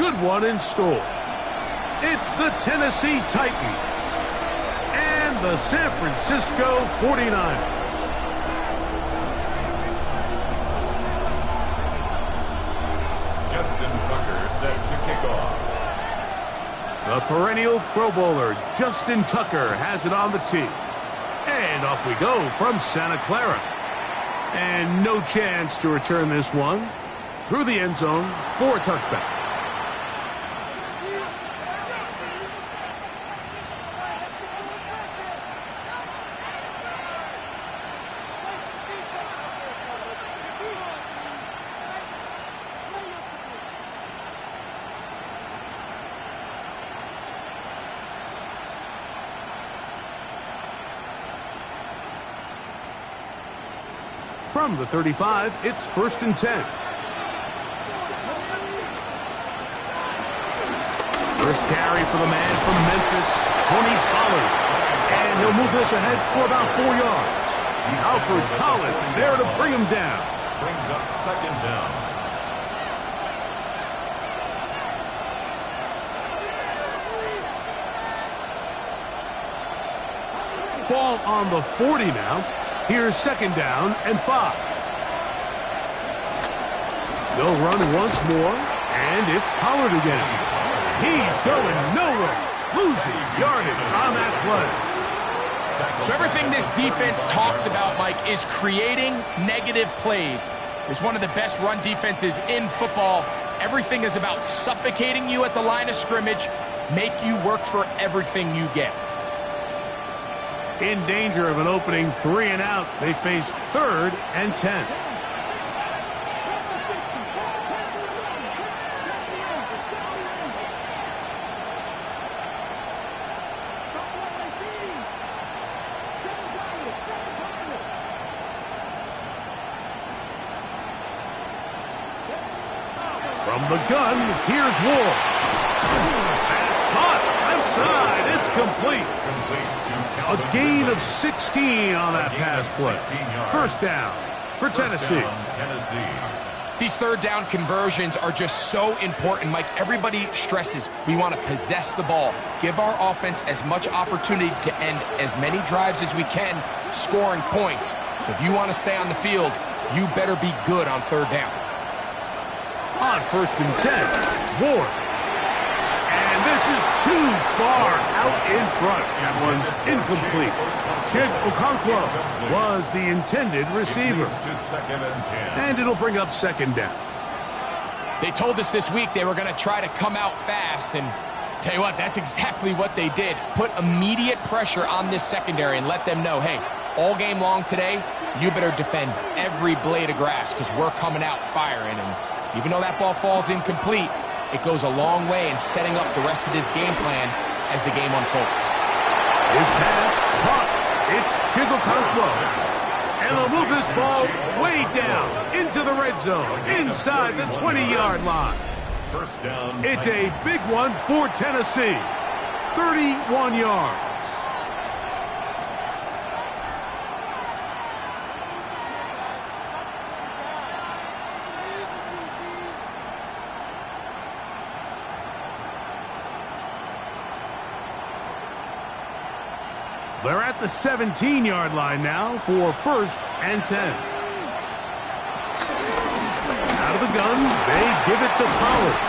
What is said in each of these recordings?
good one in store. It's the Tennessee Titans and the San Francisco 49ers. Justin Tucker set to kick off. The perennial Pro Bowler, Justin Tucker, has it on the tee. And off we go from Santa Clara. And no chance to return this one through the end zone for a touchback. From the 35, it's 1st and 10. First carry for the man from Memphis, Tony Pollard. And he'll move this ahead for about 4 yards. Alfred Collins there to bring him down. Brings up 2nd down. Ball on the 40 now. Here's 2nd down and 5. They'll run once more, and it's Pollard again. He's going nowhere. Losing yardage on that play. So everything this defense talks about, Mike, is creating negative plays. It's one of the best run defenses in football. Everything is about suffocating you at the line of scrimmage, make you work for everything you get. In danger of an opening 3 and out, they face 3rd and 10. From the gun, here's Ward. That's caught. Left side. It's complete. A gain of 16 on that pass play. 1st down for Tennessee. These 3rd down conversions are just so important, Mike. Everybody stresses we want to possess the ball, give our offense as much opportunity to end as many drives as we can, scoring points. So if you want to stay on the field, you better be good on 3rd down. On 1st and 10, Ward. And this is too far out in front. That one's incomplete. Chig Okonkwo was the intended receiver. And it'll bring up 2nd down. They told us this week they were going to try to come out fast, and tell you what, that's exactly what they did. Put immediate pressure on this secondary and let them know, hey, all game long today, you better defend every blade of grass because we're coming out firing. And even though that ball falls incomplete, it goes a long way in setting up the rest of this game plan as the game unfolds. His pass caught. It's Chig Okonkwo. And they'll move this ball way down into the red zone, inside the 20-yard line. 1st down. It's a big one for Tennessee. 31 yards. They're at the 17-yard line now for 1st and 10. Out of the gun, they give it to Pollard.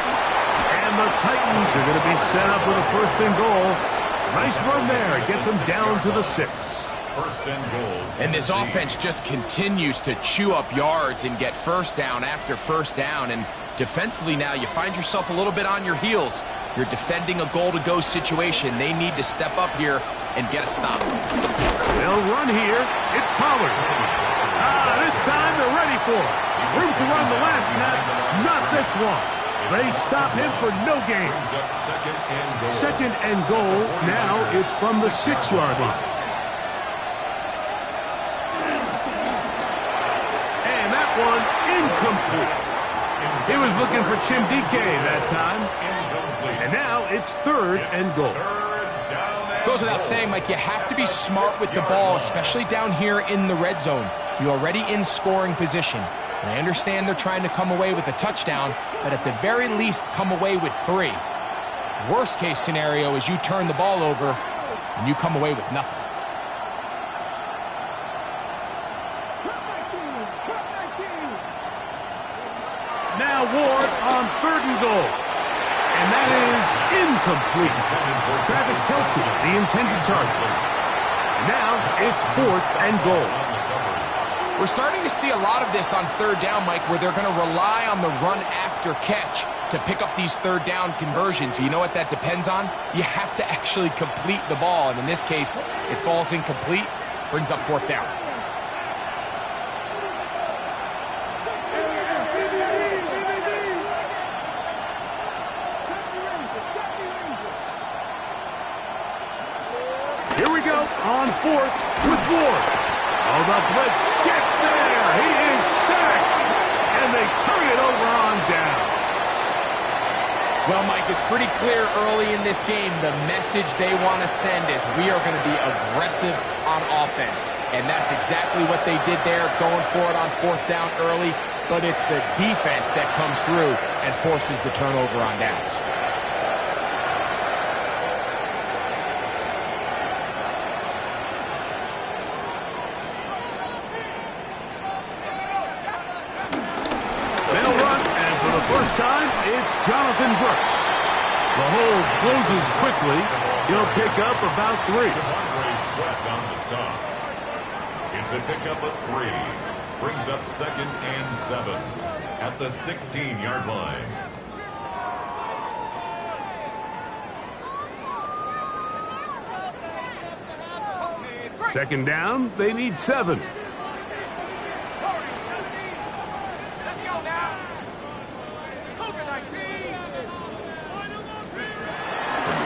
And the Titans are going to be set up with a 1st and goal. It's a nice run there. It gets them down to the 6. 1st and goal. And this offense just continues to chew up yards and get 1st down after 1st down. And defensively now, you find yourself a little bit on your heels. You're defending a goal-to-go situation. They need to step up here and get a stop. They'll run here. It's Pollard. This time they're ready for it. Room to run the last snap. Not this one. They stop him for no gain. 2nd and goal. Now it's from the 6-yard line. And that one incomplete. He was looking for Chimdike that time. And now it's 3rd and goal. Goes without saying, Mike, you have to be smart with the ball, especially down here in the red zone. You're already in scoring position. And I understand they're trying to come away with a touchdown, but at the very least, come away with 3. Worst case scenario is you turn the ball over and you come away with nothing. Now Ward on 3rd and goal. And that is incomplete. Travis Kelce, the intended target. Now it's 4th and goal. We're starting to see a lot of this on 3rd down, Mike, where they're going to rely on the run after catch to pick up these 3rd down conversions. You know what that depends on? You have to actually complete the ball. And in this case, it falls incomplete, brings up 4th down. Here we go on 4th with Ward. Oh, the blitz gets there. He is sacked. And they turn it over on down. Well, Mike, it's pretty clear early in this game the message they want to send is we are going to be aggressive on offense. And that's exactly what they did there, going for it on 4th down early. But it's the defense that comes through and forces the turnover on downs. First time, it's Jonathan Brooks. The hole closes quickly. He'll pick up about 3. DeMondre Sweat on the stop. It's a pickup of 3. Brings up 2nd and 7 at the 16-yard line. Second down, they need 7.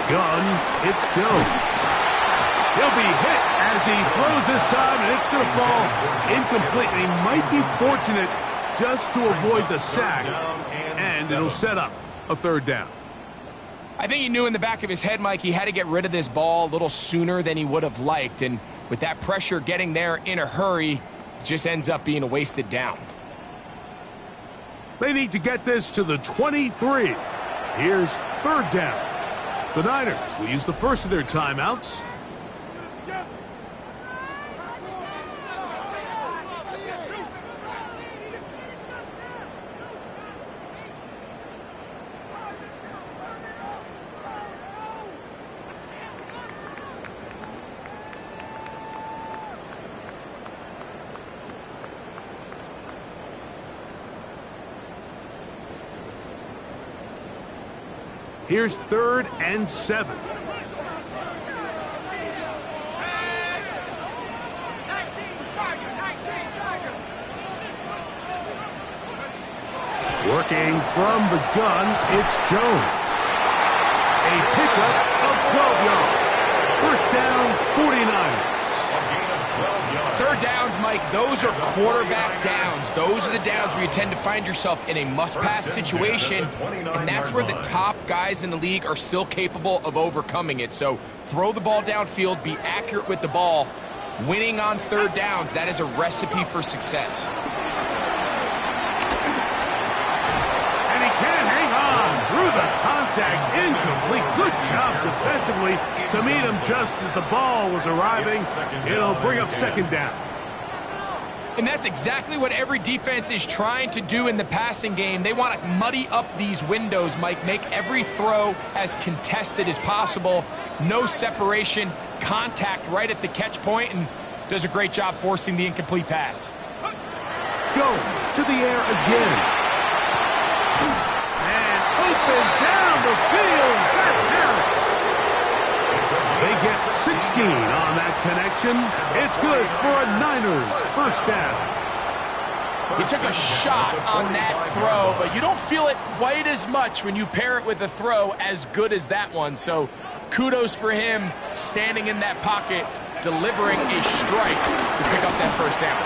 Gun, it's Jones. He'll be hit as he throws this time, and it's going to fall incomplete. He might be fortunate just to avoid the sack, and it'll set up a 3rd down. I think he knew in the back of his head, Mike, he had to get rid of this ball a little sooner than he would have liked, and with that pressure getting there in a hurry, it just ends up being a wasted down. They need to get this to the 23. Here's 3rd down. The Niners will use the first of their timeouts. Here's 3rd and 7. Working from the gun, it's Jones. A pickup of 12 yards. First down, 49ers. 3rd downs, Mike, those are quarterback downs. Those are the downs where you tend to find yourself in a must-pass situation, and that's where the top guys in the league are still capable of overcoming it. So throw the ball downfield, be accurate with the ball. Winning on 3rd downs, that is a recipe for success. And he can't hang on through the contact. Incomplete. Good job defensively to meet him just as the ball was arriving. It'll bring up 2nd down. And that's exactly what every defense is trying to do in the passing game. They want to muddy up these windows, Mike, make every throw as contested as possible. No separation, contact right at the catch point, and does a great job forcing the incomplete pass. Jones to the air again. And open down the field. That's Harris. They get 16 on that connection. It's good for a Niners first down. He took a shot on that throw, but you don't feel it quite as much when you pair it with a throw as good as that one. So kudos for him standing in that pocket, delivering a strike to pick up that first down.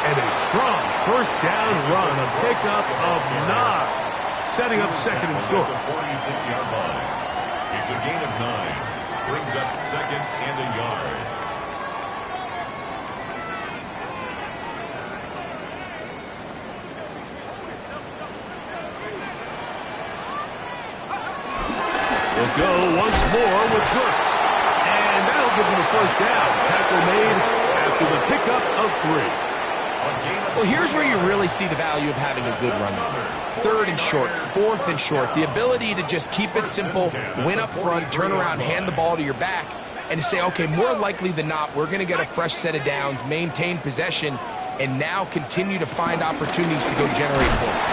And a strong first down run, a pickup of 9, setting up 2nd and short. 46-yard line. It's a gain of 9. Brings up 2nd and a yard. We'll go once more with Brooks. And that'll give him the first down. Tackle made after the pickup of 3. Well, here's where you really see the value of having a good run game. 3rd and short, 4th and short. The ability to just keep it simple, win up front, turn around, hand the ball to your back, and to say, okay, more likely than not, we're going to get a fresh set of downs, maintain possession, and now continue to find opportunities to go generate points.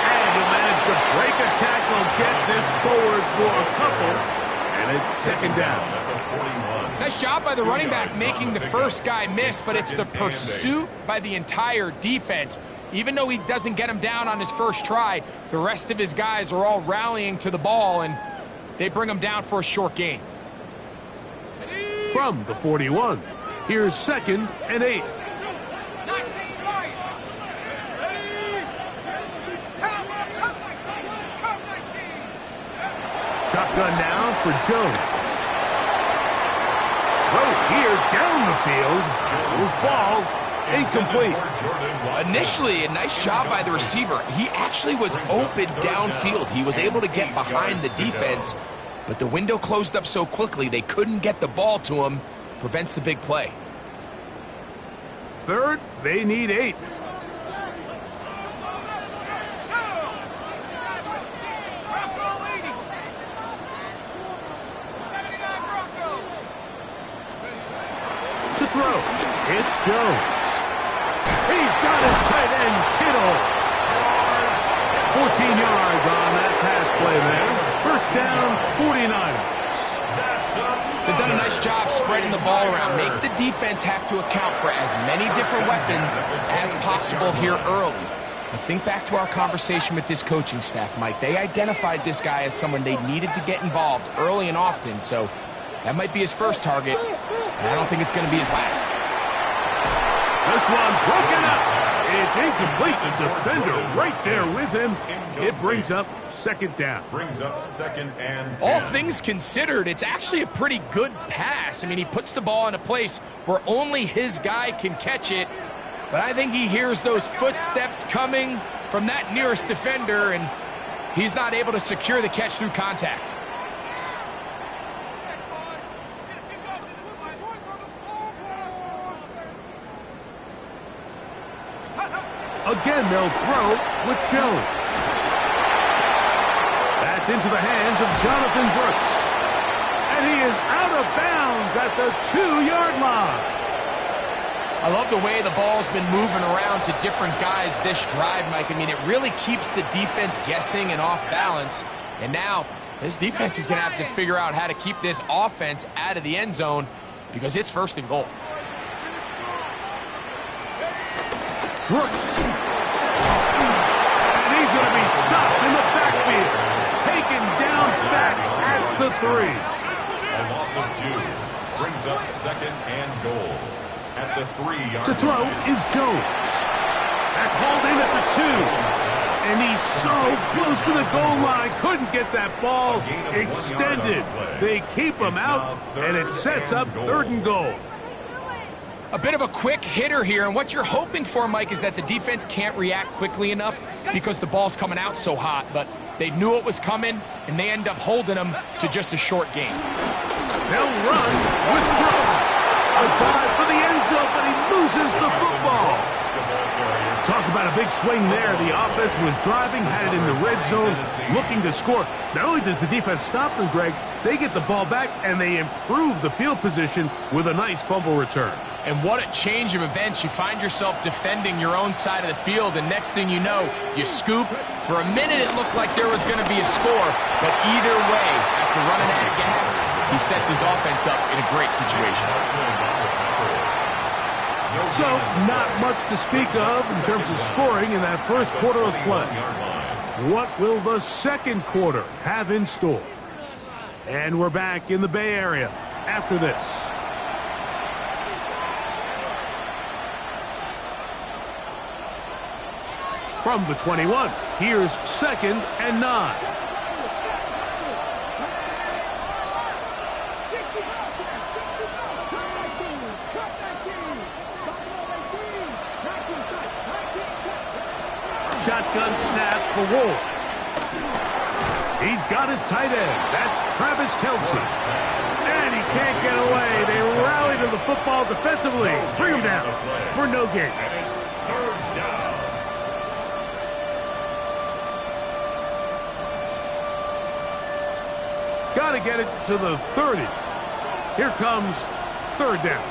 And he'll manage to break a tackle, get this forward for a couple, and it's 2nd down. Nice job by the running back making the first guy miss, but it's the pursuit by the entire defense. Even though he doesn't get him down on his first try, the rest of his guys are all rallying to the ball, and they bring him down for a short gain. From the 41, here's 2nd and 8. Shotgun now for Jones. Here down the field will fall incomplete. Initially, a nice job by the receiver. He actually was open downfield. He was able to get behind the defense, but the window closed up so quickly they couldn't get the ball to him. Prevents the big play. 3rd, they need 8. To throw, it's Jones. He's got his tight end, Kittle. 14 yards on that pass play there. First down, 49ers. They've done a nice job spreading the ball around. Make the defense have to account for as many different weapons as possible here early. But think back to our conversation with this coaching staff, Mike. They identified this guy as someone they needed to get involved early and often, so that might be his first target. I don't think it's going to be his last. This one broken up. It's incomplete. The defender right there with him. It brings up 2nd down. Brings up 2nd and 10. All things considered, it's actually a pretty good pass. I mean, he puts the ball in a place where only his guy can catch it. But I think he hears those footsteps coming from that nearest defender, and he's not able to secure the catch through contact. Again, they'll throw with Jones. That's into the hands of Jonathan Brooks. And he is out of bounds at the 2-yard line. I love the way the ball's been moving around to different guys this drive, Mike. I mean, it really keeps the defense guessing and off balance. And now, this defense is going to have to figure out how to keep this offense out of the end zone because it's 1st and goal. Brooks. And he's going to be stopped in the backfield. Taken down back at the 3. A loss of 2. Brings up 2nd and goal. At the 3-yard to throw is Jones. That's hauled in at the 2. And he's so close to the goal line. Couldn't get that ball extended. They keep him out, and it sets up 3rd and goal. A bit of a quick hitter here, and what you're hoping for, Mike, is that the defense can't react quickly enough because the ball's coming out so hot. But they knew it was coming, and they end up holding them to just a short gain. They'll run with Brooks. A dive for the end zone, but he loses the football. Talk about a big swing there. The offense was driving, had it in the red zone, looking to score. Not only does the defense stop them, Greg, they get the ball back, and they improve the field position with a nice fumble return. And what a change of events. You find yourself defending your own side of the field, and next thing you know, you scoop. For a minute, it looked like there was going to be a score, but either way, after running out of gas, he sets his offense up in a great situation. So, not much to speak of in terms of scoring in that first quarter of play. What will the second quarter have in store? And we're back in the Bay Area after this. From the 21, here's 2nd and 9. Shotgun snap for Wolf. He's got his tight end. That's Travis Kelce. And he can't get away. They rally to the football defensively. Bring him down for no gain. And it's third down. Got to get it to the 30. Here comes third down.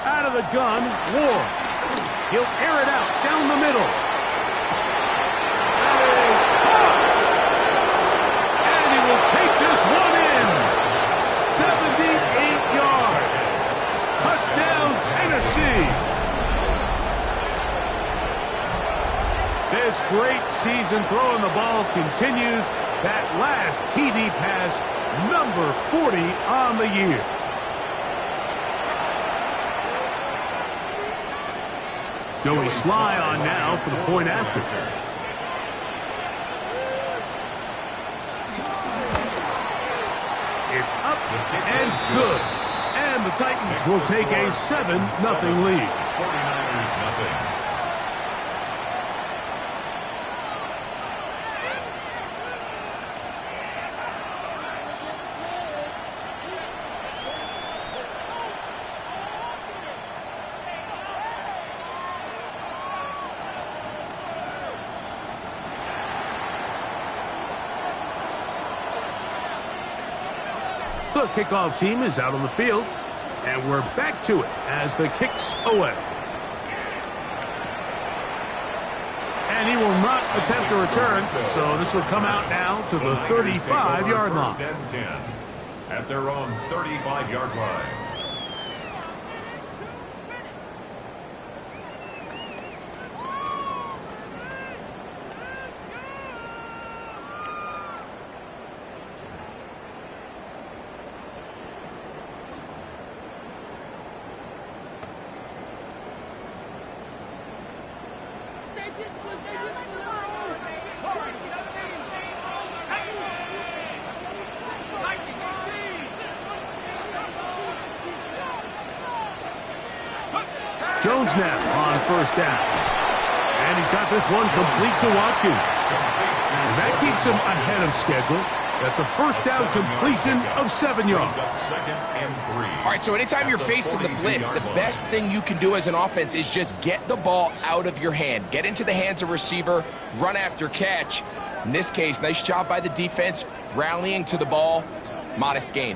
Out of the gun, Ward. He'll air it out down the middle. That is caught. And he will take this one in. 78 yards. Touchdown, Tennessee. This great season throwing the ball continues. That last TD pass, number 40 on the year. Joey Sly on now for the point after. It's up and good. And the Titans will take a 7-0 lead. 49ers nothing. The kickoff team is out on the field, and we're back to it as the kick's away. And he will not attempt a return, so this will come out now to the 35-yard line. First and 10 at their own 35-yard line. Jones now on first down. And he's got this one complete to Watkins. And that keeps him ahead of schedule. That's a first down completion of 7 yards. Second and 3. All right, so anytime you're facing the blitz, the best thing you can do as an offense is just get the ball out of your hand. Get into the hands of receiver, run after catch. In this case, nice job by the defense, rallying to the ball. Modest gain.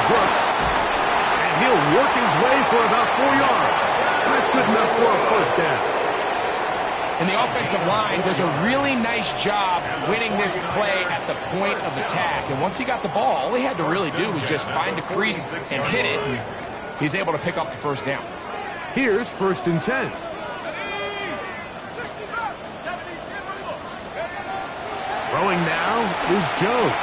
Brooks, and he'll work his way for about 4 yards. That's good enough for a first down. And the offensive line does a really nice job winning this play at the point of attack. And once he got the ball, all he had to really do was just find a crease and hit it. And he's able to pick up the first down. Here's first and 10. Throwing now is Jones.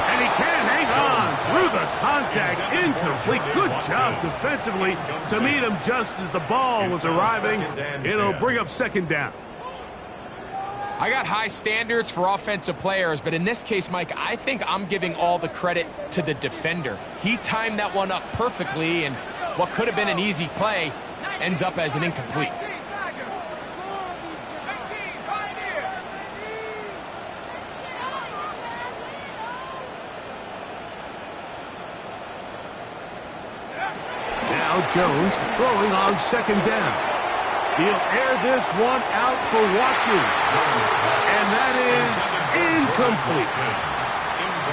And he can hang on through the contact. Incomplete. Good job defensively to meet him just as the ball was arriving. It'll bring up second down. I got high standards for offensive players, but in this case, Mike, I think I'm giving all the credit to the defender. He timed that one up perfectly, and what could have been an easy play ends up as an incomplete. Jones throwing on second down. He'll air this one out for Watkins. And that is incomplete.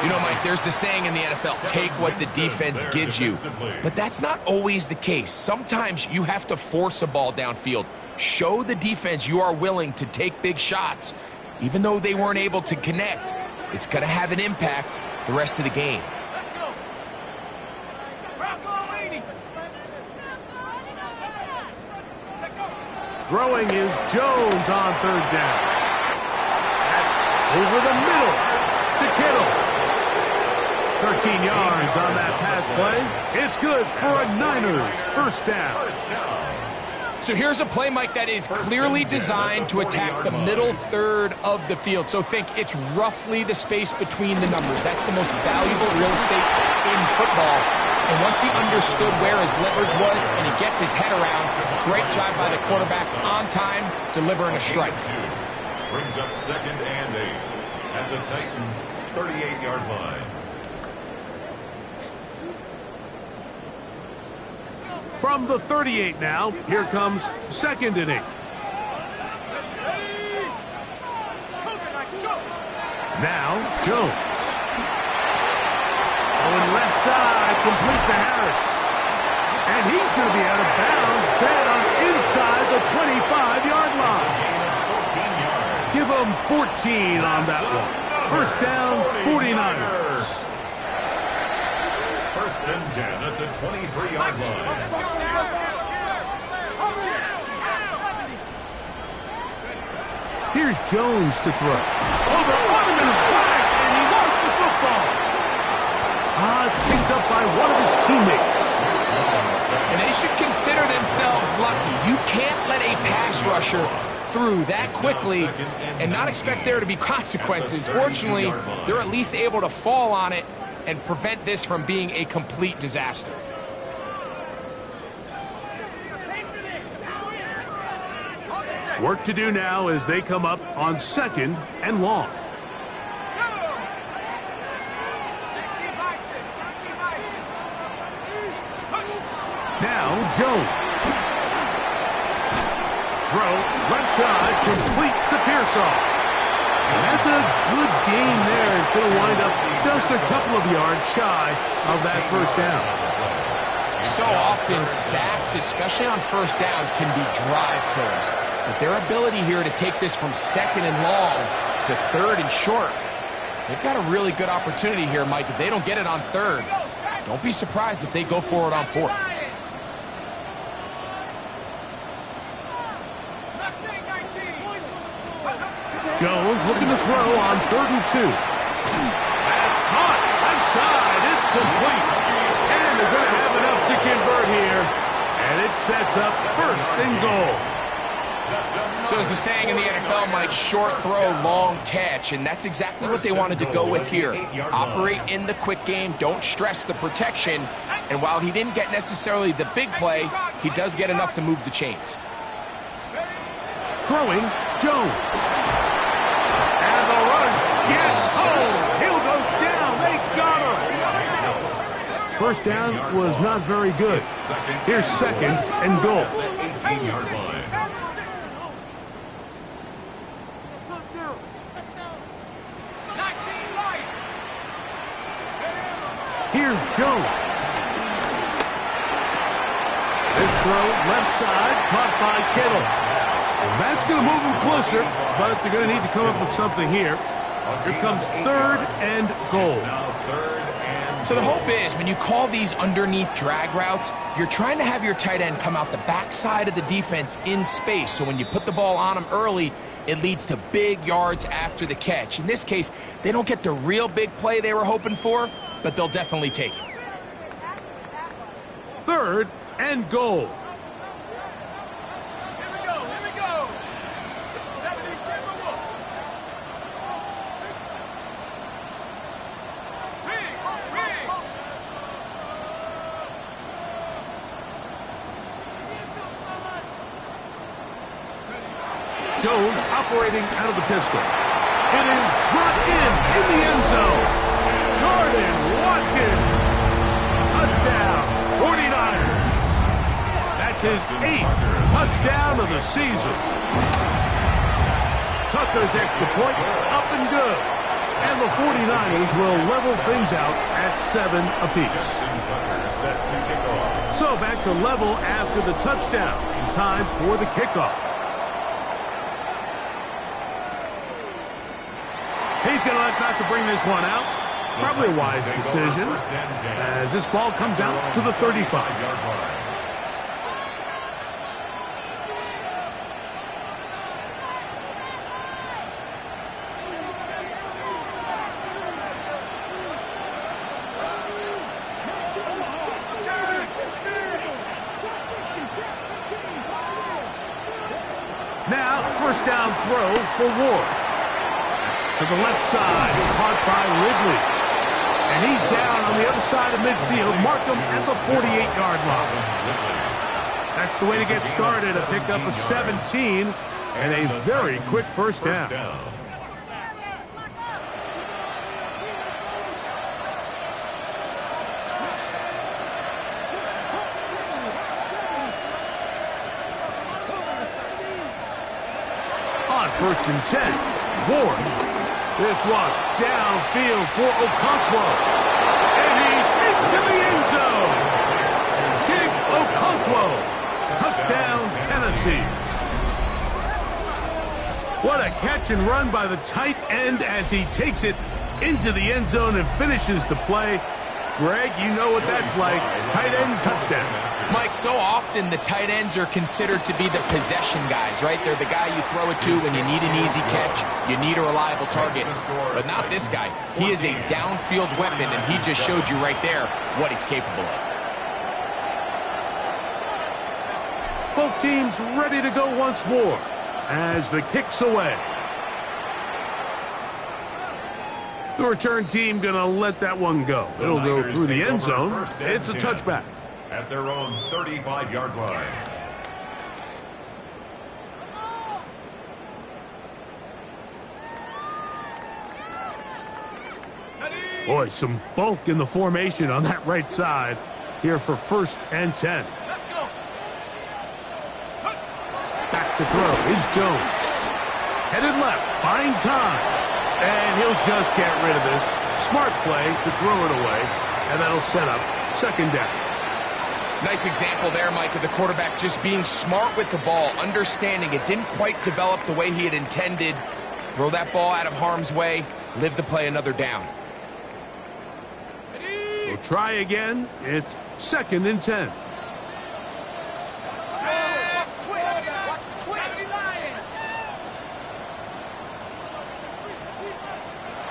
You know, Mike, there's the saying in the NFL, take what the defense gives you. But that's not always the case. Sometimes you have to force a ball downfield. Show the defense you are willing to take big shots. Even though they weren't able to connect, it's going to have an impact the rest of the game. Throwing is Jones on third down. That's over the middle to Kittle. 13 yards on that pass play. It's good for a Niners first down. So here's a play, Mike, that is clearly designed to attack the middle third of the field. So think it's roughly the space between the numbers. That's the most valuable real estate in football. And once he understood where his leverage was and he gets his head around, great job by the quarterback on time, delivering a strike. Brings up 2nd and 8 at the Titans' 38-yard line. From the 38 now, here comes 2nd and 8. Now, Jones. Going left side, complete to Harris. And he's going to be out of bounds down inside the 25-yard line. Give him 14 on that one. First down, 49ers. 1st and 10 at the 23-yard line. Here's Jones to throw. Over Waterman flash, and he lost the football. It's picked up by one of his teammates. And they should consider themselves lucky. You can't let a pass rusher through that quickly and not expect there to be consequences. Fortunately, they're at least able to fall on it and prevent this from being a complete disaster. Work to do now as they come up on 2nd and long. Now Jones. Throw, left side, complete to Pearsall. And that's a good gain there. It's going to wind up just a couple of yards shy of that first down. So often sacks, especially on first down, can be drive killers. But their ability here to take this from 2nd and long to 3rd and short, they've got a really good opportunity here, Mike. If they don't get it on 3rd, don't be surprised if they go for it on 4th. Jones looking to throw on 3rd and 2. That's caught. Left side. It's complete. And they're going to have enough to convert here. And it sets up 1st and goal. So as the saying in the NFL, Mike, short throw, long catch. And that's exactly what they wanted to go with here. Operate in the quick game. Don't stress the protection. And while he didn't get necessarily the big play, he does get enough to move the chains. Throwing, Jones. And the rush gets home. He'll go down. They got him. First down was not very good. Here's 2nd and goal. 18-yard line. Here's Jones. This throw, left side, caught by Kittle. And that's going to move them closer, but they're going to need to come up with something here. Here comes 3rd and goal. So the hope is when you call these underneath drag routes, you're trying to have your tight end come out the backside of the defense in space. So when you put the ball on him early, it leads to big yards after the catch. In this case, they don't get the real big play they were hoping for, but they'll definitely take it. 3rd and goal. Jones operating out of the pistol. It is brought in the end zone. Jordan Watkins. Touchdown, 49ers. That's his 8th touchdown of the season. Tucker's extra point up and good. And the 49ers will level things out at 7 apiece. So back to level after the touchdown in time for the kickoff. He's going to let back to bring this one out. Probably a wise decision as this ball comes out to the 35. First down throw for Ward. To the left side, caught by Ridley. And he's down on the other side of midfield. Mark him at the 48-yard line. That's the way to get started. A pickup of 17 and a very quick first down. On first and 10, Ward. This one downfield for Okonkwo. And he's into the end zone. Chig Okonkwo. Touchdown, Tennessee. What a catch and run by the tight end as he takes it into the end zone and finishes the play. Greg, you know what that's like. Tight end touchdown. Mike, so often the tight ends are considered to be the possession guys, right? They're the guy you throw it to when you need an easy catch, you need a reliable target. But not this guy. He is a downfield weapon, and he just showed you right there what he's capable of. Both teams ready to go once more as the kick's away. The return team going to let that one go. It'll go through the end zone. It's a touchback. At their own 35-yard line. Boy, some bulk in the formation on that right side here for first and 10. Back to throw is Jones. Headed left, buying time. And he'll just get rid of this. Smart play to throw it away. And that'll set up second down. Nice example there, Mike, of the quarterback just being smart with the ball, understanding it didn't quite develop the way he had intended. Throw that ball out of harm's way, live to play another down. We'll try again. It's second and 10.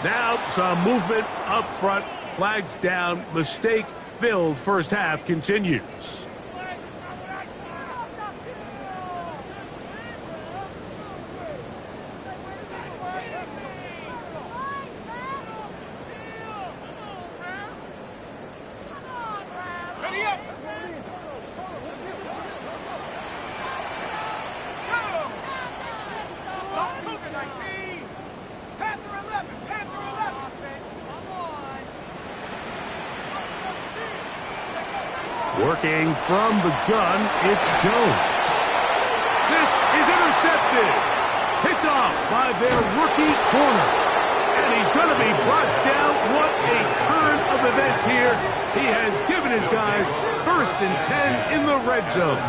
Now some movement up front. Flags down. Mistake-filled first half continues. Working from the gun, it's Jones. This is intercepted. Picked off by their rookie corner. And he's going to be brought down. What a turn of events here. He has given his guys first and 10 in the red zone.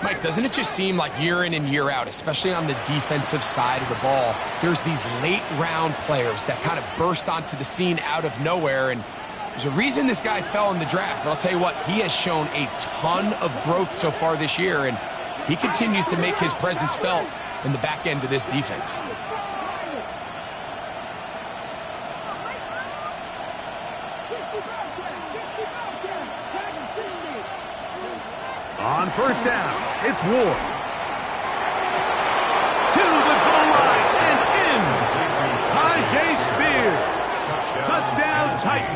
Mike, doesn't it just seem like year in and year out, especially on the defensive side of the ball, there's these late round players that kind of burst onto the scene out of nowhere, and there's a reason this guy fell in the draft, but I'll tell you what, he has shown a ton of growth so far this year, and he continues to make his presence felt in the back end of this defense. On first down, it's Ward. To the goal line and in. Tyjae Spears. Touchdown Titans.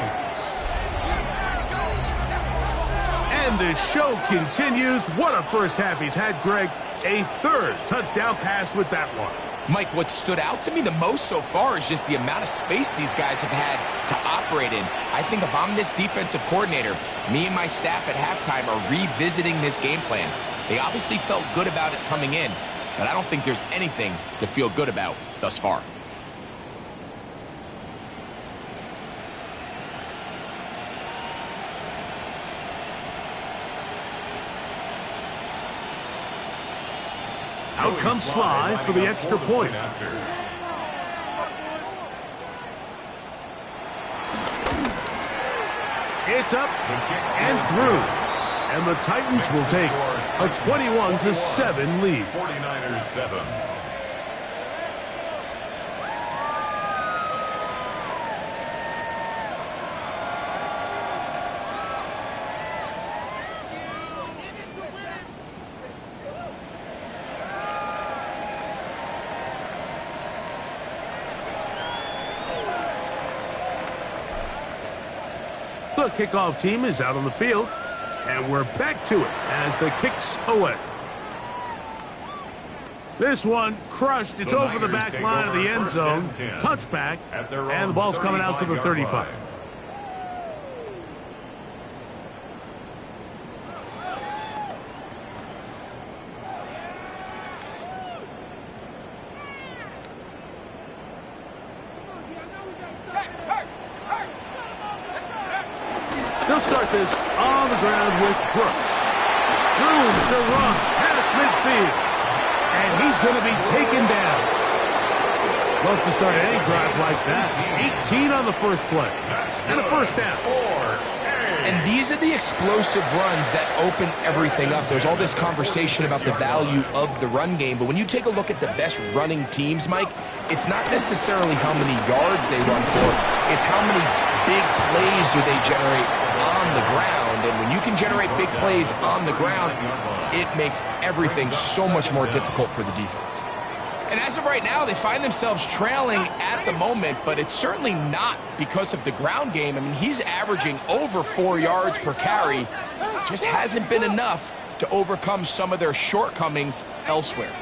And the show continues. What a first half he's had, Greg. A third touchdown pass with that one. Mike, what stood out to me the most so far is just the amount of space these guys have had to operate in. I think if I'm this defensive coordinator, me and my staff at halftime are revisiting this game plan. They obviously felt good about it coming in, but I don't think there's anything to feel good about thus far. Out comes Sly for the extra point. It's up and through. And the Titans will take a 21-7 lead. 49ers 7. The kickoff team is out on the field, and we're back to it as the kick's away. This one crushed. It's over the back line of the end zone. Touchback, and the ball's coming out to the 35. They'll start this on the ground with Brooks. Room to run past midfield. And he's going to be taken down. Love to start any drive like that. 18 on the first play. And a first down. And these are the explosive runs that open everything up. There's all this conversation about the value of the run game, but when you take a look at the best running teams, Mike, it's not necessarily how many yards they run for. It's how many big plays do they generate on the ground. And when you can generate big plays on the ground, it makes everything so much more difficult for the defense. And as of right now, they find themselves trailing at the moment, but it's certainly not because of the ground game. I mean, he's averaging over 4 yards per carry. Just hasn't been enough to overcome some of their shortcomings elsewhere.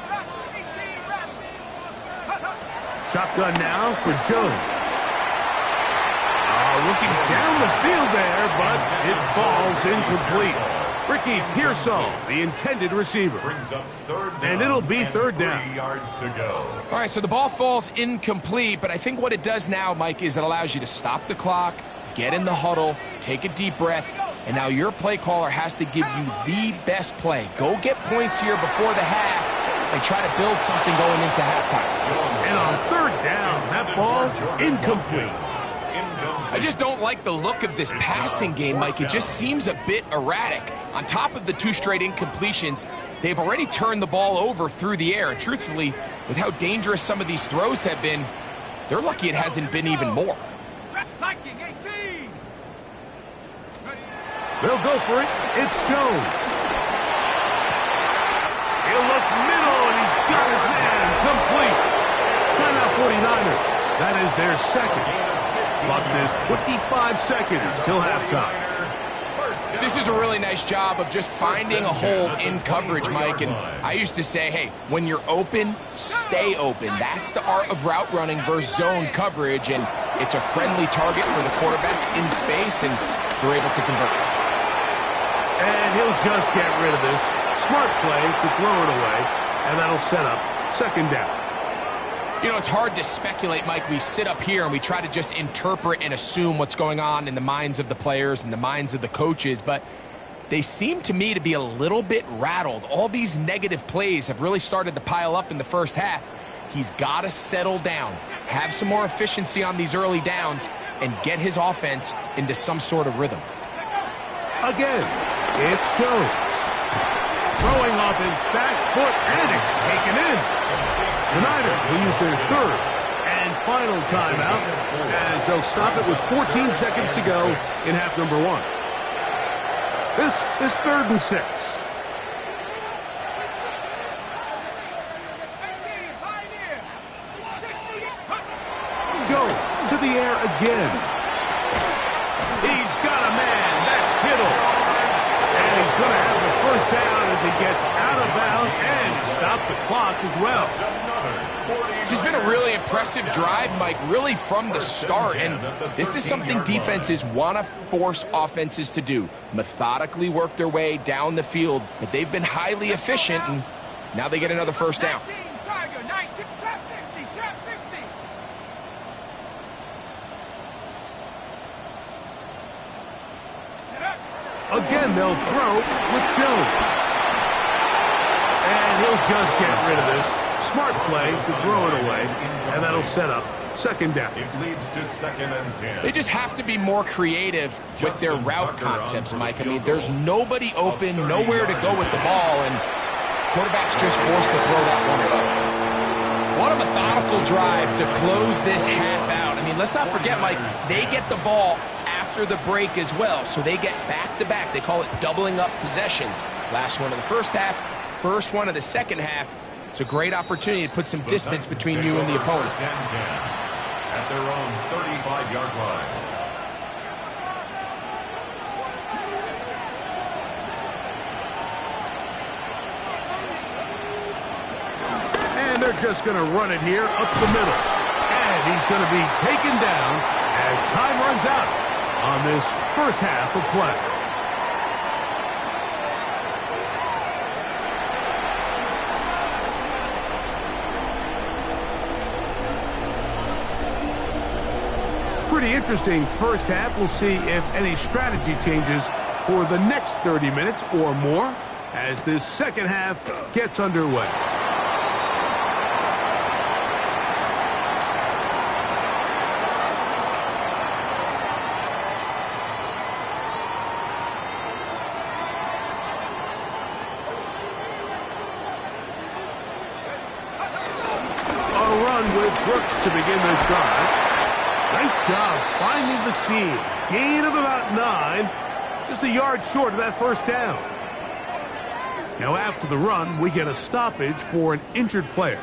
Shotgun now for Jones. Looking down the field there, but it falls incomplete. Ricky Pearsall, the intended receiver. And it'll be third down. 3 yards to go. All right, so the ball falls incomplete, but I think what it does now, Mike, is it allows you to stop the clock, get in the huddle, take a deep breath, and now your play caller has to give you the best play. Go get points here before the half and try to build something going into halftime. And on third down, that ball incomplete. I just don't like the look of this passing game, Mike. It just seems a bit erratic. On top of the 2 straight incompletions, they've already turned the ball over through the air. And truthfully, with how dangerous some of these throws have been, they're lucky it hasn't been even more. They'll go for it. It's Jones. He'll look middle, and he's got his man complete. Timeout 49ers. That is their second. Clock says 25 seconds till halftime. This is a really nice job of just finding a hole in coverage, Mike. And I used to say, hey, when you're open, stay open. That's the art of route running versus zone coverage. And it's a friendly target for the quarterback in space, and they're able to convert. And he'll just get rid of this. Smart play to throw it away, and that'll set up second down. You know, it's hard to speculate, Mike. We sit up here and we try to just interpret and assume what's going on in the minds of the players and the minds of the coaches, but they seem to me to be a little bit rattled. All these negative plays have really started to pile up in the first half. He's got to settle down, have some more efficiency on these early downs, and get his offense into some sort of rhythm. Again, it's Jones. Throwing off his back foot, and it's taken in. The Niners will use their third and final timeout as they'll stop it with 14 seconds to go in half number 1. This is 3rd and 6. Jones to the air again. He's got a man. That's Kittle. And he's going to have the first down as he gets out of bounds and stop the clock as well. This has been a really impressive drive, Mike, really from the start. And this is something defenses want to force offenses to do. Methodically work their way down the field, but they've been highly efficient, and now they get another first down. Again, they'll throw with Jones. And he'll just get rid of this. Smart play to throw it away, and that'll set up second down. It leads to 2nd and 10. They just have to be more creative with their route concepts, Mike. I mean, there's nobody open, nowhere to go with the ball, and quarterback's just forced to throw that one away. What a methodical drive to close this half out. I mean, let's not forget, Mike, they get the ball after the break as well, so they get back-to-back. They call it doubling up possessions. Last one of the first half, first one of the second half. It's a great opportunity to put some distance between you and the opponent. At their own 35-yard line. They're just going to run it here up the middle. And he's going to be taken down as time runs out on this first half of play. Pretty interesting first half. We'll see if any strategy changes for the next 30 minutes or more as this second half gets underway. A run with Brooks to begin this drive. Nice job finding the seam. Gain of about 9. Just a yard short of that first down. Now after the run, we get a stoppage for an injured player.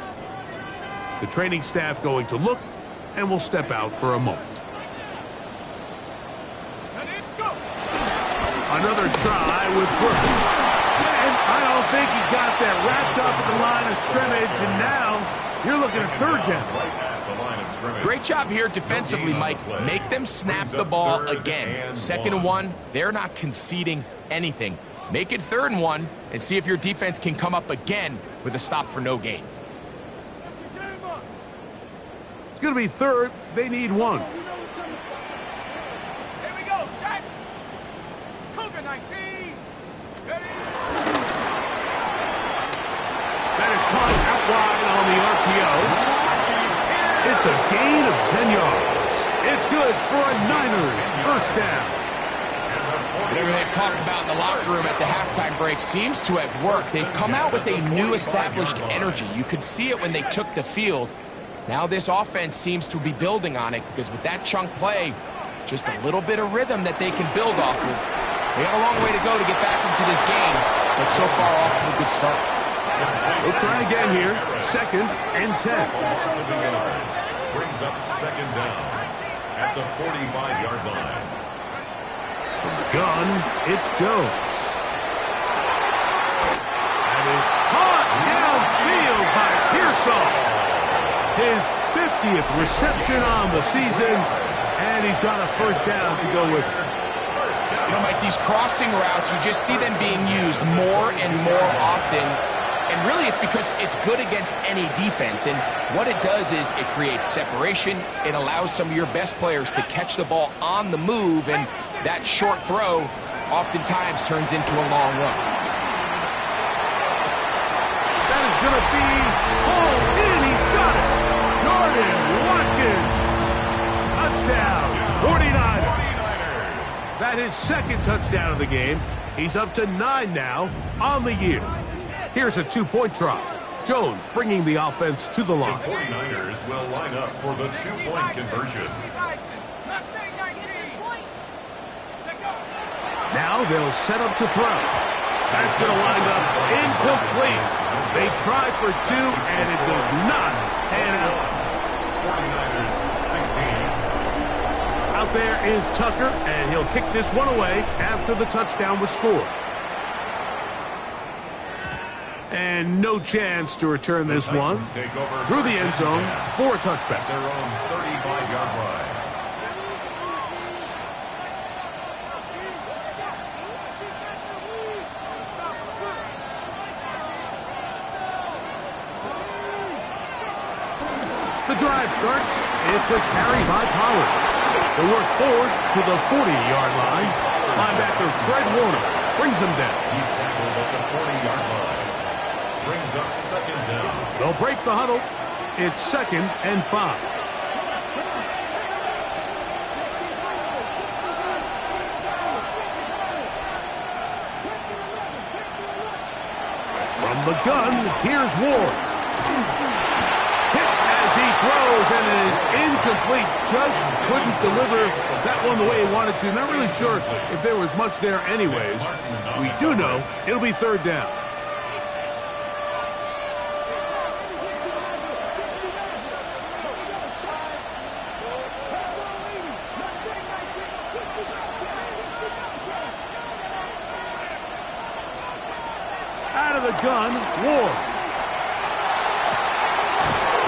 The training staff going to look and will step out for a moment. Another try with Brooks. And I don't think he got that wrapped up at the line of scrimmage, and now you're looking at third down. Great job here defensively, Mike. Make them snap the ball again. 2nd and 1, they're not conceding anything. Make it 3rd and 1 and see if your defense can come up again with a stop for no gain. It's going to be 3rd. They need 1. Here we go, set. Cougar 19. Ready? That is caught out wide on the RPO. It's a gain of 10 yards. It's good for a Niners first down. Whatever they've talked about in the locker room at the halftime break seems to have worked. They've come out with a new established energy. You could see it when they took the field. Now this offense seems to be building on it because with that chunk play, just a little bit of rhythm that they can build off of. They got a long way to go to get back into this game, but so far off to a good start. We'll try again here. 2nd and 10. Brings up 2nd down at the 45-yard line. From the gun, it's Jones. That is caught downfield by Pearsall. His 50th reception on the season, and he's got a first down to go with it. You know, Mike, these crossing routes, you just see them being used more and more often. And really, it's because it's good against any defense. And what it does is it creates separation. It allows some of your best players to catch the ball on the move. And that short throw oftentimes turns into a long run. That is going to be hauled in. He's got it. Jordan Watkins. Touchdown. 49ers. That is 2nd touchdown of the game. He's up to 9 now on the year. Here's a 2-point try. Jones bringing the offense to the line. The 49ers will line up for the 2-point conversion. Now they'll set up to throw. That's going to wind up incomplete. They try for 2, and it does not pan out. 49ers 16. Out there is Tucker, and he'll kick this one away after the touchdown was scored. And no chance to return this one through the end zone for a touchback. Their own 35-yard line. The drive starts. It's a carry by Pollard. They work forward to the 40-yard line. Linebacker Fred Warner brings him down. He's tackled at the 40-yard line. Brings up 2nd down. They'll break the huddle. It's 2nd and 5. From the gun, here's Ward. Hit as he throws, and it is incomplete. Just couldn't deliver that one the way he wanted to. Not really sure if there was much there anyways. We do know it'll be 3rd down. Out of the gun, Ward.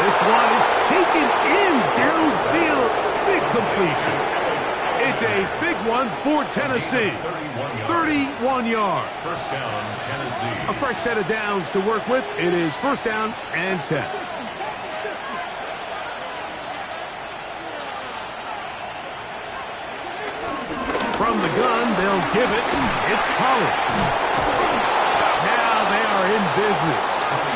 This one is taken in downfield. Big completion. It's a big one for Tennessee. 31 yards. First down, Tennessee. A fresh set of downs to work with. It is first down and 10. From the gun, they'll give it. It's Pollard. Now they are in business.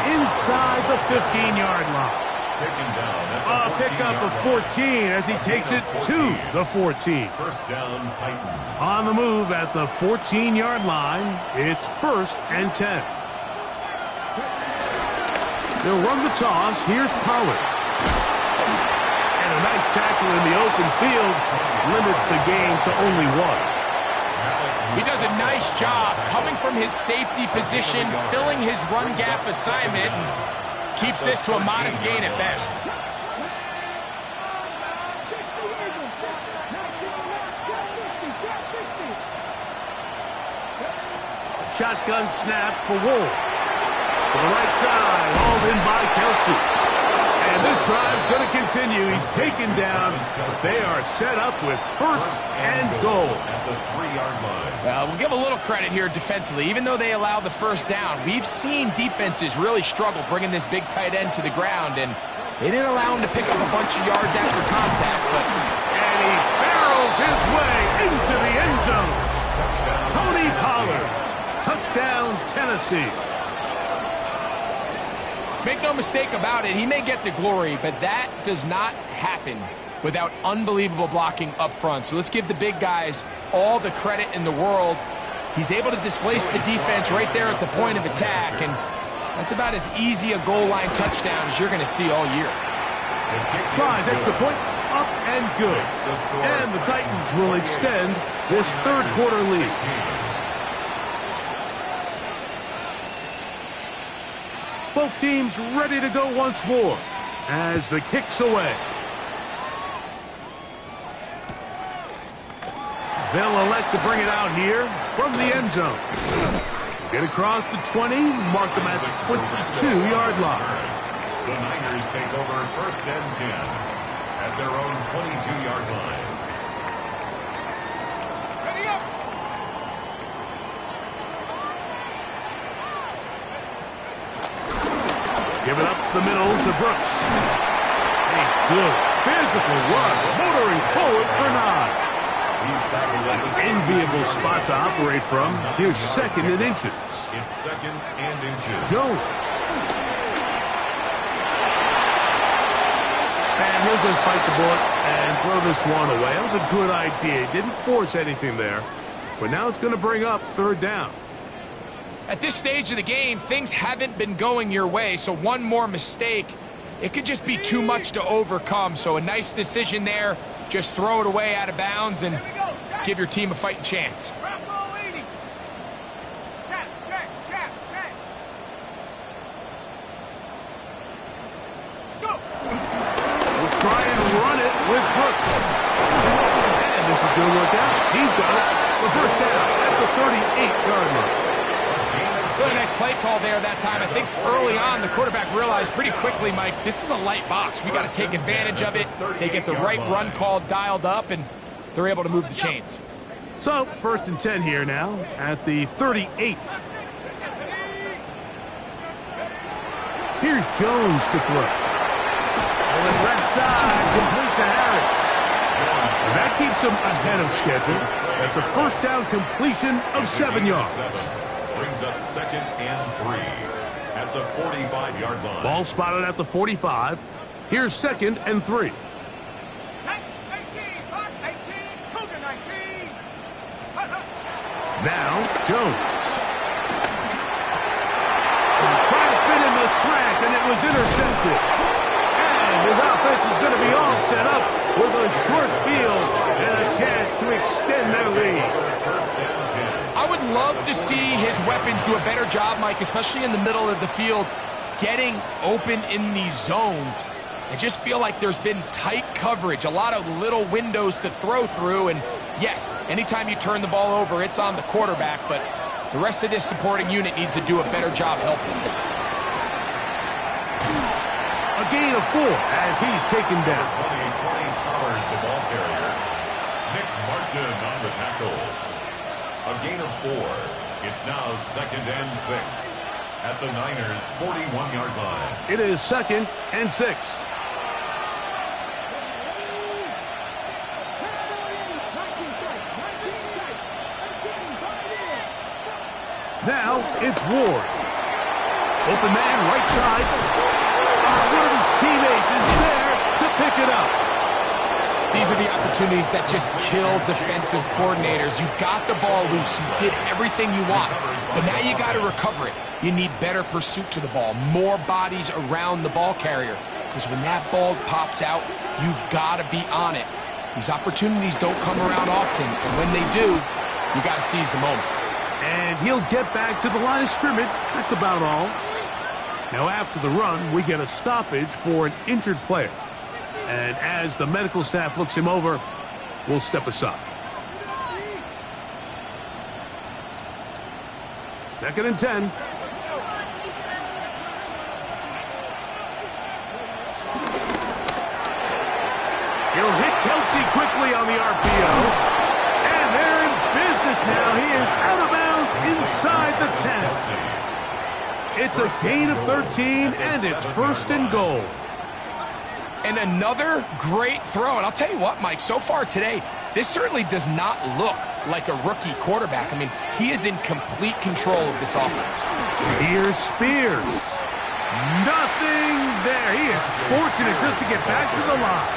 Inside the 15-yard line. Taken down A at the pickup of 14 as he takes it to the 14. First down, Titans. On the move at the 14-yard line, it's first and 10. They'll run the toss. Here's Pollard. And a nice tackle in the open field limits the game to only one. He does a nice job coming from his safety position, filling his run gap assignment, and keeps this to a modest gain at best. Shotgun snap for Wolf. To the right side, hauled in by Kelsey. And this drive's going to continue. He's taken down, but they are set up with first and goal. At the 3-yard line. Well, we'll give a little credit here defensively. Even though they allow the first down, we've seen defenses really struggle bringing this big tight end to the ground, and they didn't allow him to pick up a bunch of yards after contact. And he barrels his way into the end zone. Tony Pollard. Touchdown, Tennessee. Make no mistake about it, he may get the glory, but that does not happen without unbelievable blocking up front. So let's give the big guys all the credit in the world. He's able to displace the defense right there at the point of attack, and that's about as easy a goal line touchdown as you're going to see all year. Slides extra point, up and good. And the Titans will extend this third quarter lead. Both teams ready to go once more as the kick's away. They'll elect to bring it out here from the end zone. Get across the 20, mark them at the 22-yard line. The Niners take over first and 10 at their own 22-yard line. Ready up. Give it up the middle to Brooks. A good physical run, motoring forward for 9. Enviable spot to operate from. Here's second and inches. It's second and inches. Jones. And he'll just bite the bullet and throw this one away. That was a good idea. He didn't force anything there. But now it's going to bring up third down. At this stage of the game, things haven't been going your way, so one more mistake, it could just be too much to overcome. So a nice decision there. Just throw it away out of bounds and give your team a fighting chance. We'll try and run it with Brooks. And this is going to work out. He's got it. The first down at the 38-yard line. Really nice play call there that time. I think early on the quarterback realized pretty quickly, Mike, this is a light box. We got to take advantage of it. They get the right run call dialed up, and they're able to move the chains. So, first and 10 here now at the 38. Here's Jones to throw. Going left side, complete to Harris. And that keeps him ahead of schedule. That's a first down completion of 7 yards. Brings up second and 3 at the 45-yard line. Ball spotted at the 45. Here's second and 3. 18, Cougar 19. Now, Jones. Trying to fit in the slant, and it was intercepted. And his offense is going to be all set up with a short field and a chance to extend their lead. First and 10. I would love to see his weapons do a better job, Mike, especially in the middle of the field, getting open in these zones. I just feel like there's been tight coverage, a lot of little windows to throw through, and yes, anytime you turn the ball over, it's on the quarterback, but the rest of this supporting unit needs to do a better job helping. gain of 4 as he's taken down. 2020 Pollard, the ball carrier. Nick Martin on the tackle. A gain of 4. It's now 2nd and 6 at the Niners' 41-yard line. It is 2nd and 6. Now it's Ward. Open man, right side. One of his teammates is there to pick it up. These are the opportunities that just kill defensive coordinators. You got the ball loose. You did everything you want. But now you got to recover it. You need better pursuit to the ball. More bodies around the ball carrier. Because when that ball pops out, you've got to be on it. These opportunities don't come around often. And when they do, you got to seize the moment. And he'll get back to the line of scrimmage. That's about all. Now after the run, we get a stoppage for an injured player. And as the medical staff looks him over, we'll step aside. 2nd and 10. He'll hit Kelsey quickly on the RPO. And they're in business now. He is out of bounds inside the 10. It's a gain of 13, and it's 1st and goal. And another great throw. And I'll tell you what, Mike, so far today, this certainly does not look like a rookie quarterback. I mean, he is in complete control of this offense. Here's Spears. Nothing there. He is fortunate just to get back to the line.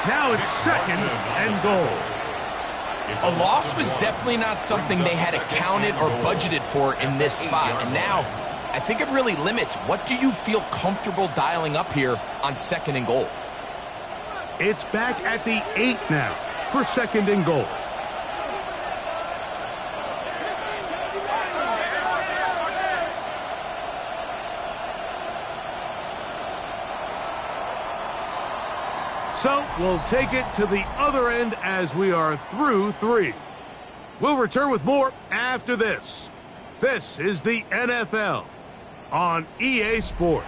Now it's 2nd and goal. A loss was definitely not something they had accounted or budgeted for in this spot. And now, I think it really limits. What do you feel comfortable dialing up here on 2nd and goal? It's back at the 8 now for 2nd and goal. So we'll take it to the other end as we are through 3. We'll return with more after this. This is the NFL on EA Sports.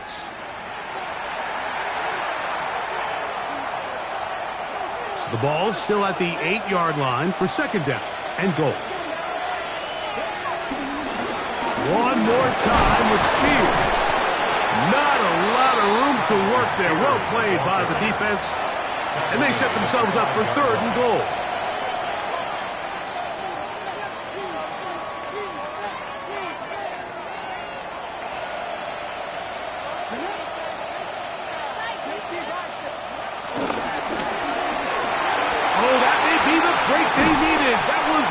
The ball's still at the 8-yard line for 2nd down and goal. One more time with Spears. Not a lot of room to work there. Well played by the defense. And they set themselves up for 3rd and goal.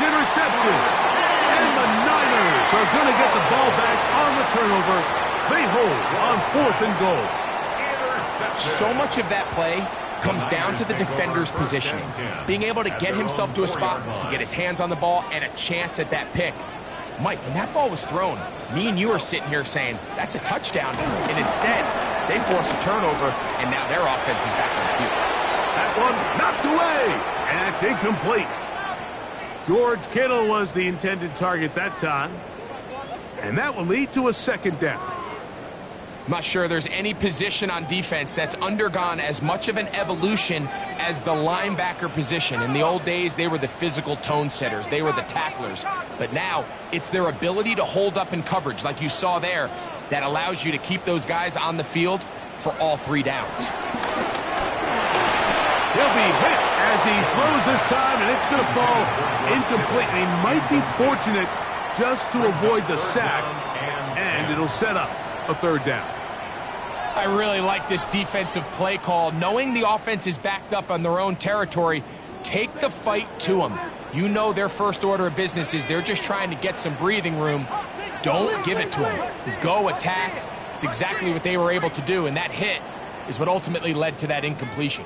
Intercepted. And the Niners are going to get the ball back on the turnover. They hold on 4th and goal. So much of that play comes down to the defender's positioning. Being able to get himself to a spot, to get his hands on the ball, and a chance at that pick. Mike, when that ball was thrown, me and you are sitting here saying, that's a touchdown. And instead, they force a turnover, and now their offense is back on the field. That one knocked away, and it's incomplete. George Kittle was the intended target that time. And that will lead to a 2nd down. I'm not sure there's any position on defense that's undergone as much of an evolution as the linebacker position. In the old days, they were the physical tone setters. They were the tacklers. But now, it's their ability to hold up in coverage, like you saw there, that allows you to keep those guys on the field for all 3 downs. He'll be hit as he throws this time, and it's going to fall incomplete. He might be fortunate just to avoid the sack, and it'll set up a 3rd down. I really like this defensive play call. Knowing the offense is backed up on their own territory, take the fight to them. You know their first order of business is they're just trying to get some breathing room. Don't give it to them. Go attack. It's exactly what they were able to do, and that hit is what ultimately led to that incompletion.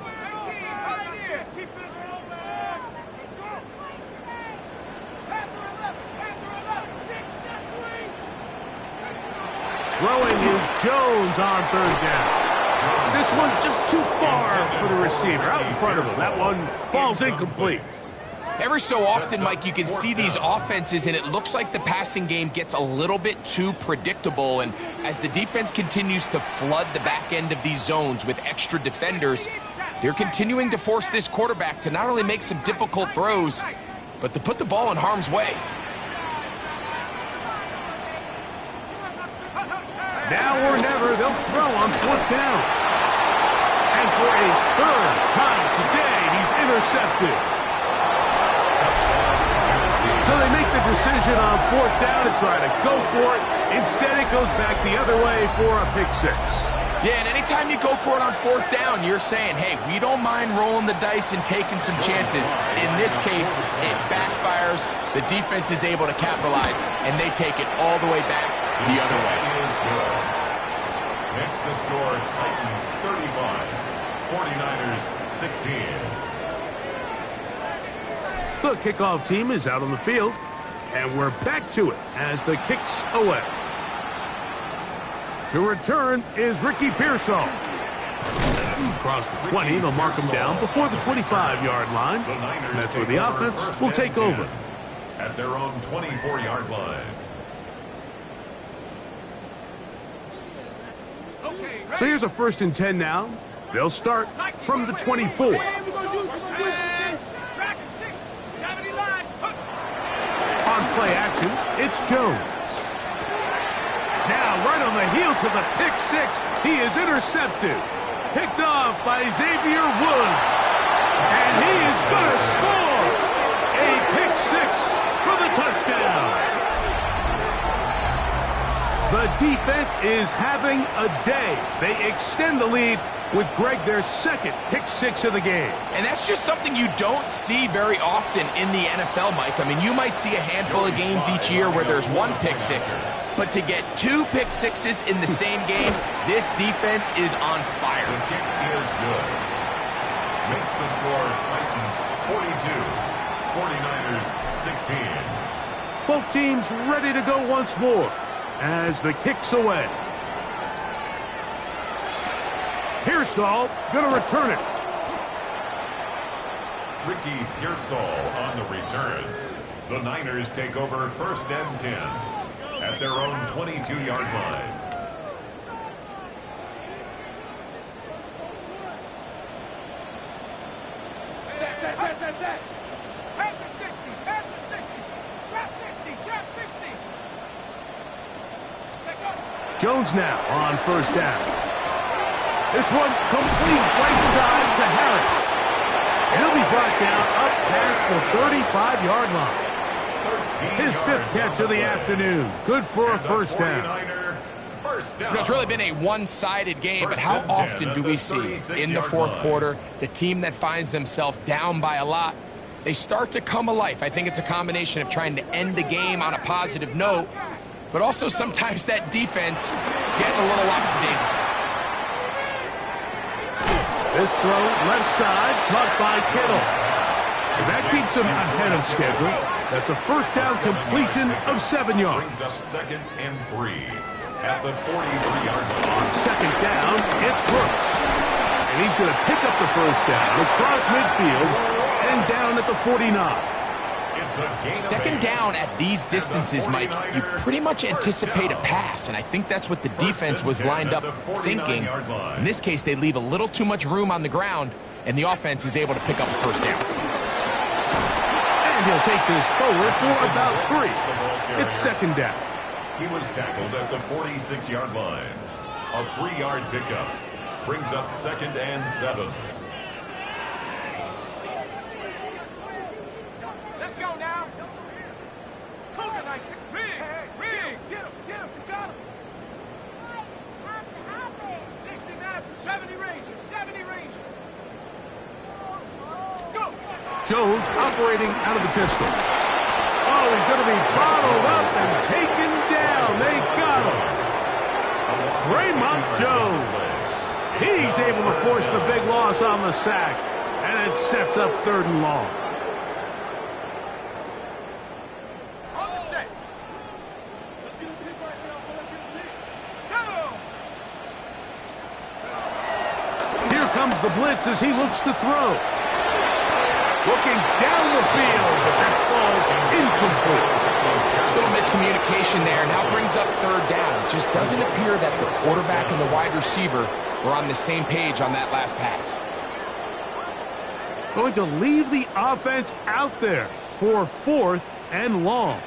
Throwing is Jones on 3rd down. This one just too far for the receiver. Out in front of him. That one falls incomplete. Every so often, Mike, you can see these offenses, and it looks like the passing game gets a little bit too predictable. And as the defense continues to flood the back end of these zones with extra defenders, they're continuing to force this quarterback to not only make some difficult throws, but to put the ball in harm's way. Now or never, they'll throw on 4th down. And for a 3rd time today, he's intercepted. So they make the decision on 4th down to try to go for it. Instead, it goes back the other way for a pick 6. Yeah, and anytime you go for it on 4th down, you're saying, hey, we don't mind rolling the dice and taking some chances. In this case, it backfires. The defense is able to capitalize, and they take it all the way back the other way. Next, the score, Titans 35, 49ers 16. The kickoff team is out on the field, and we're back to it as the kick's away. To return is Ricky Pearsall. Across the 20, they'll mark him down before the 25-yard line. And that's where the offense will take over. At their own 24-yard line. So here's a 1st and 10 now. They'll start from the 24. On play action, it's Jones. Now, right on the heels of the pick 6, he is intercepted. Picked off by Xavier Woods. And he is going to score. A pick 6 for the touchdown. The defense is having a day. They extend the lead with Greg their 2nd pick 6 of the game. And that's just something you don't see very often in the NFL, Mike. I mean, you might see a handful of games each year where there's 1 pick 6. But to get 2 pick 6s in the same game, this defense is on fire. The kick is good. Makes the score Titans 42, 49ers 16. Both teams ready to go once more as the kick's away. Pearsall going to return it. Ricky Pearsall on the return. The Niners take over 1st and 10 at their own 22-yard line. Jones now on 1st down. This one complete right side to Harris. He'll be brought down up past the 35-yard line. His 5th catch of the afternoon. Good for a 1st down. It's really been a one-sided game, but how often do we see in the 4th quarter the team that finds themselves down by a lot, they start to come alive? I think it's a combination of trying to end the game on a positive note, but also sometimes that defense getting a little lackadaisical. This throw left side caught by Kittle. And that keeps him ahead of schedule. That's a 1st down completion of 7 yards. Brings up 2nd and 3 at the 43-yard line. On 2nd down, it's Brooks. And he's going to pick up the 1st down across midfield and down at the 49. It's a gain of 2nd down at these distances, Mike, you pretty much anticipate a pass, and I think that's what the defense was lined up thinking. In this case, they leave a little too much room on the ground, and the offense is able to pick up a 1st down. And he'll take this forward for about 3. It's 2nd down. He was tackled at the 46-yard line. A 3-yard pickup brings up 2nd and 7. Let's go now. Cougar 19. Riggs. Get him. You got him. 69, 70 Rangers. 70 Rangers. Go. Jones operating out of the pistol. Oh, he's going to be bottled up and taken down. They got him. Draymond Jones. He's able to force the big loss on the sack, and it sets up 3rd and long. On the set. Let's get a pick right now. Go. Here comes the blitz as he looks to throw. Looking down the field, but that falls incomplete. Little miscommunication there. Now brings up third down. It just doesn't appear that the quarterback and the wide receiver were on the same page on that last pass. Going to leave the offense out there for 4th and long.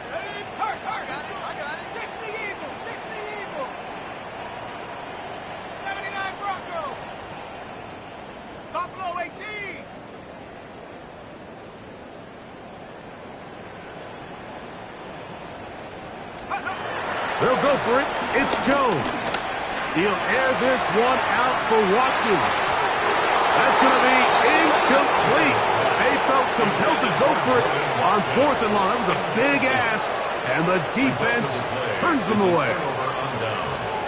I got it. 60 Eagles. 60 Eagles. 79 Broncos. Buffalo 18. They'll go for it. It's Jones. He'll air this one out for Watkins. That's going to be incomplete. They felt compelled to go for it on 4th and long. That was a big ask, and the defense turns them away.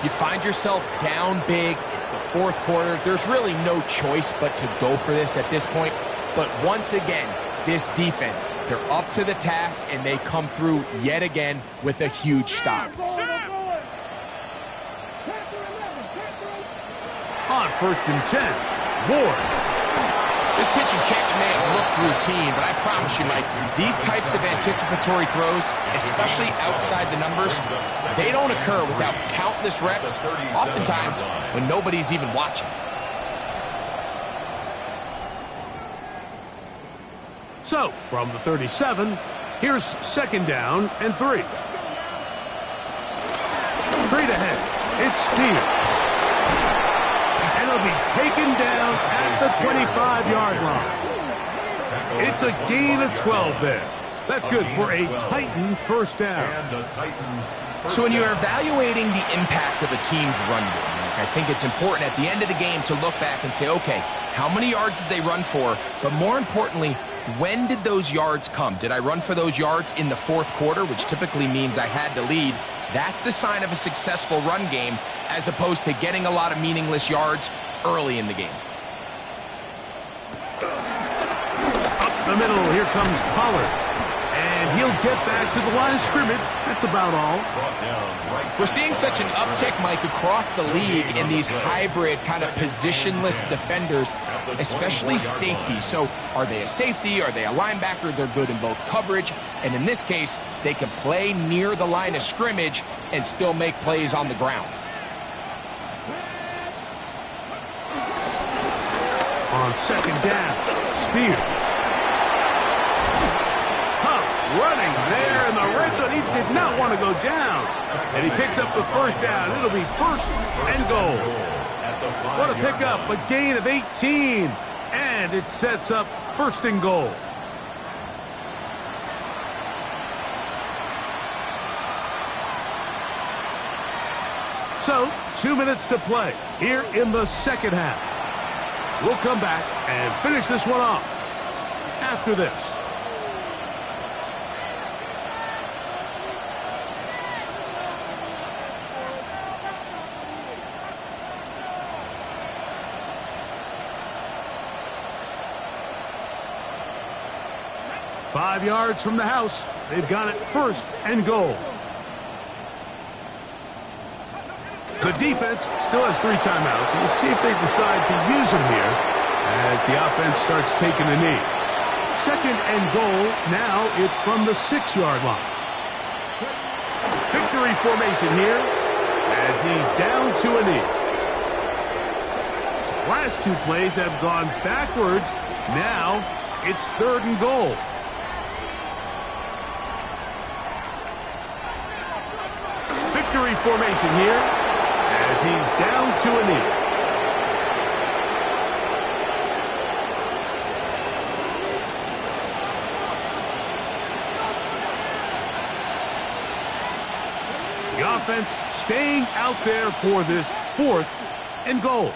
You find yourself down big. It's the 4th quarter. There's really no choice but to go for this at this point. But once again, this defense, they're up to the task, and they come through yet again with a huge stop. On 1st and 10, Ward. This pitch and catch may have looked routine, but I promise you, Mike, these types of anticipatory throws, especially outside the numbers, they don't occur without countless reps, oftentimes when nobody's even watching. So, from the 37, here's 2nd down and 3. Straight ahead, it's Spears. And it'll be taken down at the 25-yard line. It's a gain of 12 there. That's good for a Titan 1st down. So when you're evaluating the impact of a team's run game, I think it's important at the end of the game to look back and say, okay, how many yards did they run for? But more importantly, when did those yards come? Did I run for those yards in the 4th quarter, which typically means I had to lead? That's the sign of a successful run game, as opposed to getting a lot of meaningless yards early in the game. Up the middle, here comes Pollard. And he'll get back to the line of scrimmage. That's about all. We're seeing such an uptick, Mike, across the league in these hybrid kind of positionless defenders, especially safety. So are they a safety? Are they a linebacker? They're good in both coverage. And in this case, they can play near the line of scrimmage and still make plays on the ground. On 2nd down, Spears. Running there in the red zone. He did not want to go down. And he picks up the 1st down. It'll be 1st and goal. What a pickup. A gain of 18. And it sets up 1st and goal. So, 2 minutes to play here in the 2nd half. We'll come back and finish this one off after this. Five yards from the house. They've got it 1st and goal. The defense still has 3 timeouts. We'll see if they decide to use them here as the offense starts taking a knee. 2nd and goal. Now it's from the 6-yard line. Victory formation here as he's down to a knee. So last 2 plays have gone backwards. Now it's 3rd and goal. Victory formation here as he's down to a knee. The offense staying out there for this 4th and goal.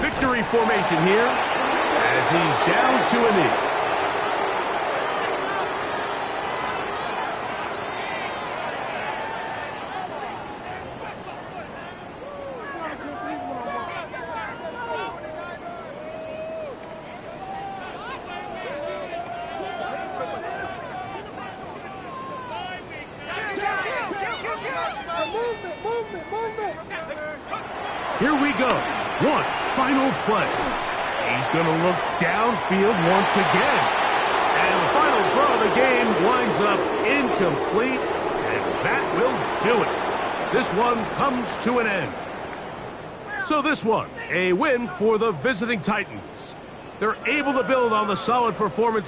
Victory formation here as he's down to a knee. Here we go. One final play. He's going to look downfield once again. And the final throw of the game winds up incomplete, and that will do it. This one comes to an end. So this one, a win for the visiting Titans. They're able to build on the solid performance